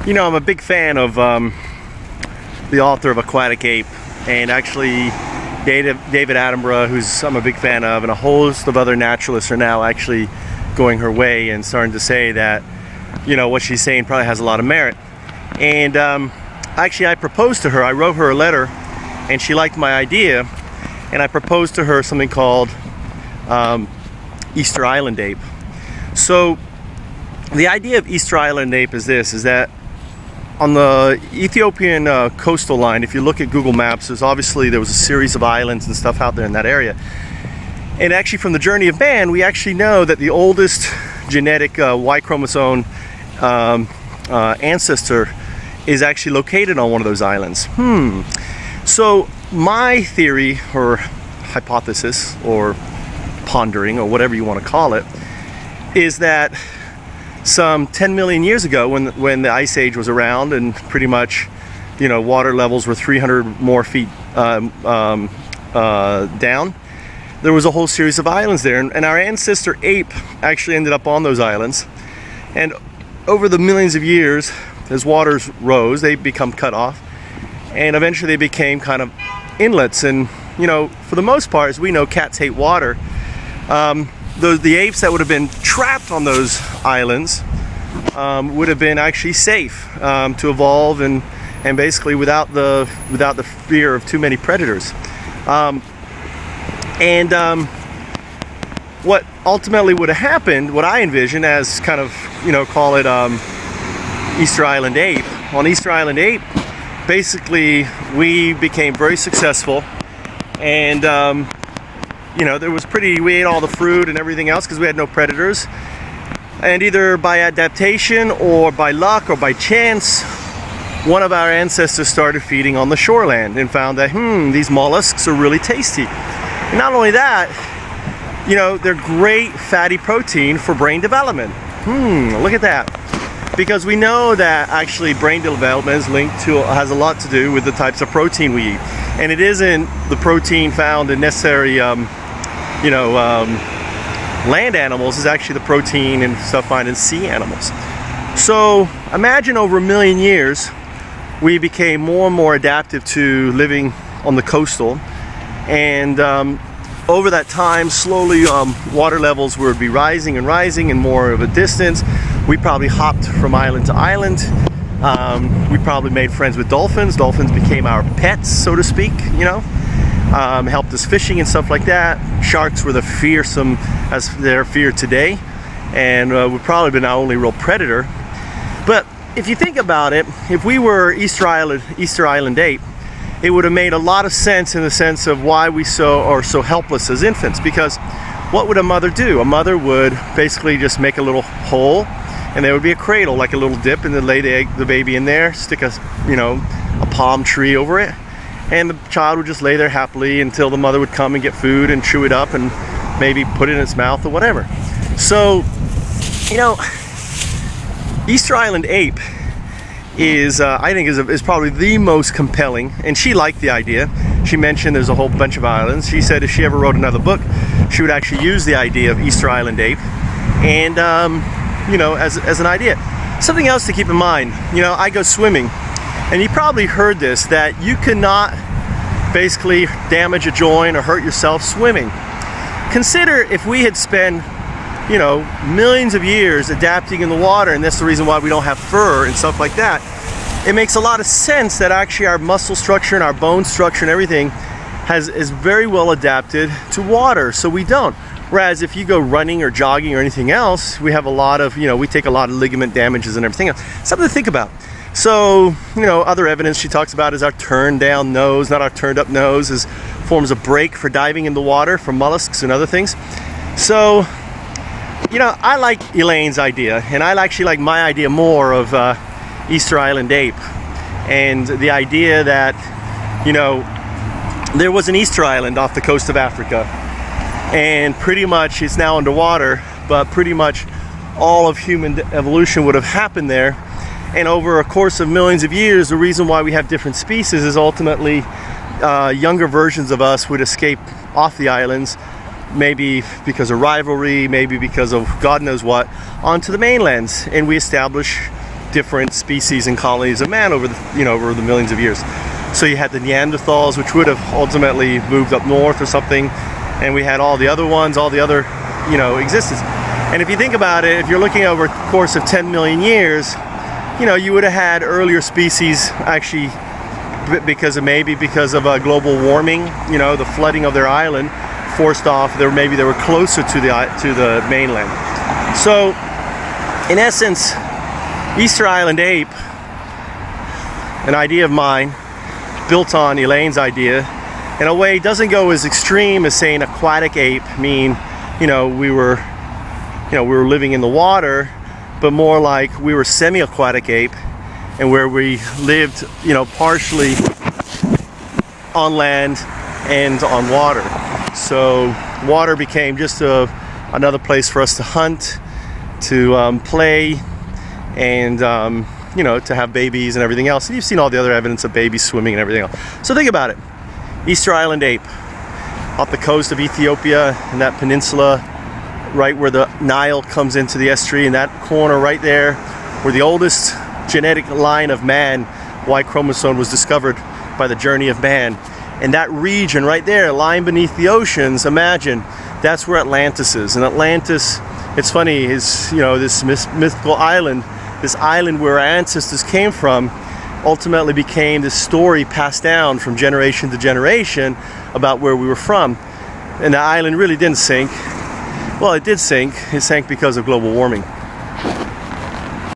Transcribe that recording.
You know, I'm a big fan of the author of Aquatic Ape, and actually David Attenborough, who's I'm a big fan of, and a host of other naturalists are now actually going her way and starting to say that, you know, what she's saying probably has a lot of merit. And actually I proposed to her. I wrote her a letter and she liked my idea, and I proposed to her something called Easter Island Ape. So the idea of Easter Island Ape is this, is that on the Ethiopian coastal line, if you look at Google Maps, there was a series of islands and stuff out there in that area. And actually from the journey of man, we actually know that the oldest genetic Y chromosome ancestor is actually located on one of those islands. So my theory or hypothesis or pondering or whatever you want to call it is that some 10 million years ago, when the ice age was around and pretty much, you know, water levels were 300 more feet down, there was a whole series of islands there, and our ancestor ape actually ended up on those islands. And over the millions of years, as waters rose, they become cut off, and eventually they became kind of inlets. And you know, for the most part, as we know, cats hate water. The apes that would have been trapped on those islands would have been actually safe to evolve, and basically without the fear of too many predators. What ultimately would have happened, what I envision as kind of, you know, call it Easter Island Ape. On Easter Island Ape, basically we became very successful, and you know, we ate all the fruit and everything else because we had no predators. And either by adaptation or by luck or by chance, one of our ancestors started feeding on the shoreland and found that, these mollusks are really tasty. And not only that, you know, they're great fatty protein for brain development. Look at that. Because we know that actually brain development is has a lot to do with the types of protein we eat. And it isn't the protein found in necessary land animals, is actually the protein and stuff found in sea animals. So imagine over 1 million years, we became more and more adaptive to living on the coastal, and over that time, slowly water levels would be rising and rising, and more of a distance. We probably hopped from island to island. We probably made friends with dolphins. Dolphins became our pets, so to speak, you know. Helped us fishing and stuff like that. Sharks were the fearsome as they're feared today, and we've probably been our only real predator. But if you think about it, if we were Easter Island Ape, it would have made a lot of sense in the sense of why we are so helpless as infants. Because what would a mother do? A mother would basically just make a little hole, and there would be a cradle, like a little dip, and then lay the baby in there, stick a palm tree over it, and the child would just lay there happily until the mother would come and get food and chew it up and maybe put it in its mouth or whatever. So, you know, Easter Island Ape is, I think, is probably the most compelling, and she liked the idea. She mentioned there's a whole bunch of islands. She said if she ever wrote another book, she would actually use the idea of Easter Island Ape, and you know, as an idea. Something else to keep in mind, you know, I go swimming, and you probably heard this, that you cannot basically damage a joint or hurt yourself swimming. Consider if we had spent, you know, millions of years adapting in the water, and that's the reason why we don't have fur and stuff like that. It makes a lot of sense that actually our muscle structure and our bone structure and everything is very well adapted to water, so we don't. Whereas if you go running or jogging or anything else, we have a lot of, you know, we take a lot of ligament damages and everything else. Something to think about. So, you know, other evidence she talks about is our turned down nose, not our turned up nose, forms a brake for diving in the water for mollusks and other things. So, you know, I like Elaine's idea, and I actually like my idea more of Easter Island Ape, and the idea that, you know, there was an Easter Island off the coast of Africa, and pretty much it's now underwater, but pretty much all of human evolution would have happened there. And over a course of millions of years, the reason why we have different species is ultimately younger versions of us would escape off the islands, maybe because of rivalry, maybe because of God knows what, onto the mainlands, and we establish different species and colonies of man over over the millions of years. So you had the Neanderthals, which would have ultimately moved up north or something, and we had all the other ones, all the other existence. And if you think about it, if you're looking over a course of 10 million years, you would have had earlier species actually because of global warming, the flooding of their island forced off. Maybe they were closer to the mainland. So, in essence, Easter Island ape, an idea of mine, built on Elaine's idea, in a way doesn't go as extreme as saying aquatic ape, we were living in the water, but more like we were semi-aquatic ape, and where we lived, partially on land and on water. So water became just another place for us to hunt, to play, and to have babies and everything else. And you've seen all the other evidence of babies swimming and everything else. So think about it. Easter Island ape, off the coast of Ethiopia, in that peninsula, right where the Nile comes into the estuary, in that corner right there, where the oldest genetic line of man, Y chromosome, was discovered by the journey of man. And that region right there, lying beneath the oceans, imagine, that's where Atlantis is. And Atlantis, it's funny, is this mythical island, this island where our ancestors came from, ultimately became this story passed down from generation to generation about where we were from. And the island really didn't sink. Well, it did sink. It sank because of global warming.